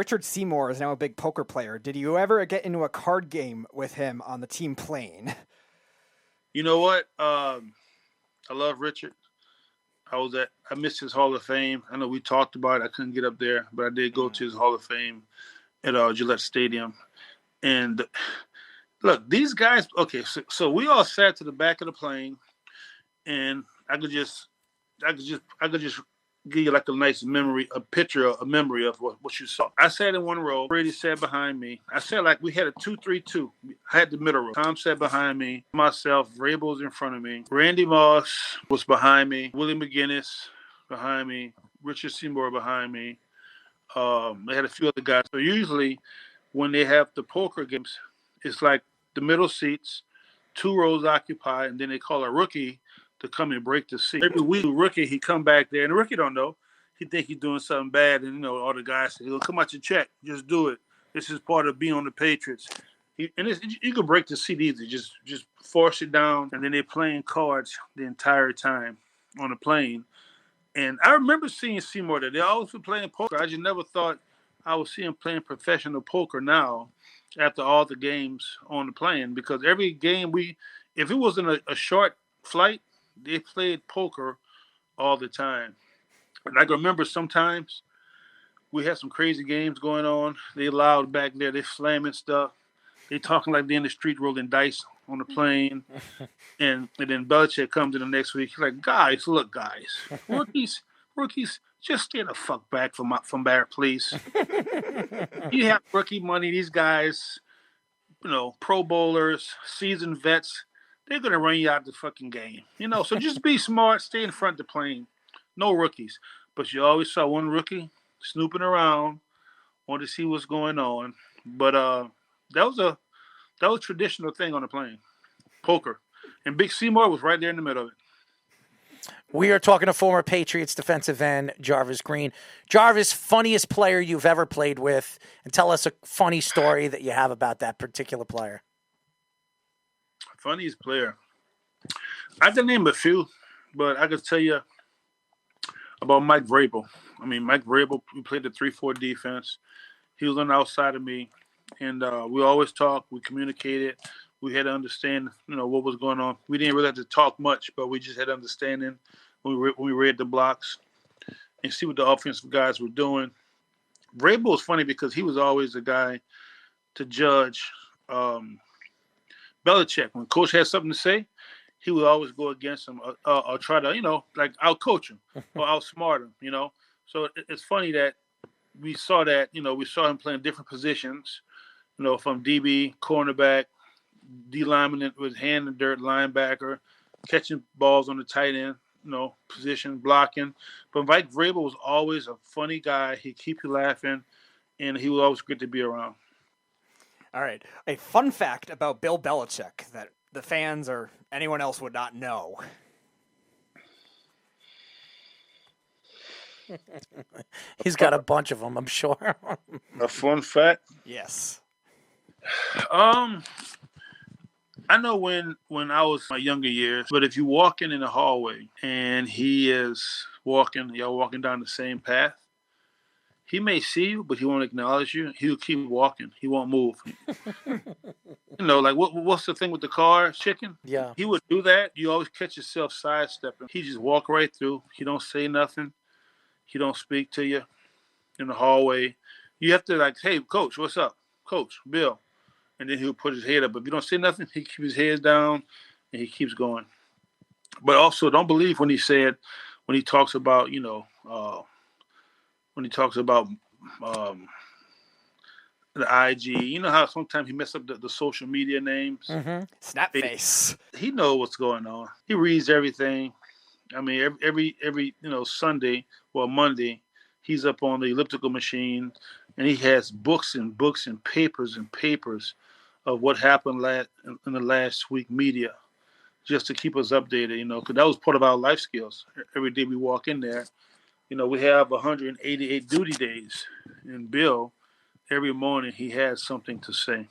Richard Seymour is now a big poker player. Did you ever get into a card game with him on the team plane? You know what? I love Richard. I missed his Hall of Fame. I know we talked about it. I couldn't get up there, but I did go to his Hall of Fame at Gillette Stadium. And look, these guys. Okay, so we all sat to the back of the plane, and I could just give you like a nice memory, a memory of what you saw. I sat in one row. Brady sat behind me. I sat like we had a 2-3-2. I had the middle row. Tom sat behind me. Myself, Vrabel was in front of me. Randy Moss was behind me. Willie McGinnis behind me. Richard Seymour behind me. They had a few other guys. So usually when they have the poker games, it's like the middle seats, 2 rows occupied, and then they call a rookie to come and break the seat. Every week, the rookie, he come back there, and the rookie don't know. He think he's doing something bad, and, all the guys say, come out your check. Just do it. This is part of being on the Patriots. You can break the seat easy. Just force it down, and then they're playing cards the entire time on the plane. And I remember seeing Seymour there. They always were playing poker. I just never thought I would see him playing professional poker now after all the games on the plane, because every game if it wasn't a short flight, they played poker all the time. And I can remember sometimes we had some crazy games going on. They loud back there. They slamming stuff. They talking like they're in the street rolling dice on the plane. and then Belichick comes in the next week. He's like, guys, rookies, just stay the fuck back from there, please. You have rookie money. These guys, Pro Bowlers, seasoned vets, they're going to run you out of the fucking game. So just be smart, stay in front of the plane. No rookies. But you always saw one rookie snooping around, wanted to see what's going on. But that was a traditional thing on the plane, poker. And Big Seymour was right there in the middle of it. We are talking to former Patriots defensive end Jarvis Green. Jarvis, funniest player you've ever played with, and tell us a funny story that you have about that particular player. Funniest player. I can name a few, but I could tell you about Mike Vrabel. Mike Vrabel, we played the 3-4 defense. He was on the outside of me, and we always talked. We communicated. We had to understand, what was going on. We didn't really have to talk much, but we just had understanding when we read the blocks and see what the offensive guys were doing. Vrabel was funny because he was always the guy to judge Belichick. When coach had something to say, he would always go against him or try to, out-coach him or outsmart him, So it's funny that we saw him playing different positions, from DB, cornerback, D lineman with hand in dirt, linebacker, catching balls on the tight end, position, blocking. But Mike Vrabel was always a funny guy. He'd keep you laughing, and he was always good to be around. All right. A fun fact about Bill Belichick that the fans or anyone else would not know. He's got a bunch of them, I'm sure. A fun fact? Yes. I know when I was my younger years, but if you walk in the hallway and he is y'all walking down the same path, he may see you, but he won't acknowledge you. He'll keep walking. He won't move. Like what's the thing with the car? Chicken? Yeah. He would do that. You always catch yourself sidestepping. He just walk right through. He don't say nothing. He don't speak to you in the hallway. You have to hey, Coach, what's up? Coach, Bill. And then he'll put his head up. If you don't say nothing, he keeps his head down and he keeps going. But also don't believe when he talks about, when he talks about the IG, how sometimes he messes up the social media names. Mm-hmm. Snapface. He knows what's going on. He reads everything. Every Sunday or Monday, he's up on the elliptical machine, and he has books and books and papers of what happened in the last week media, just to keep us updated. Because that was part of our life skills. Every day we walk in there, we have 188 duty days, and Bill, every morning he has something to say.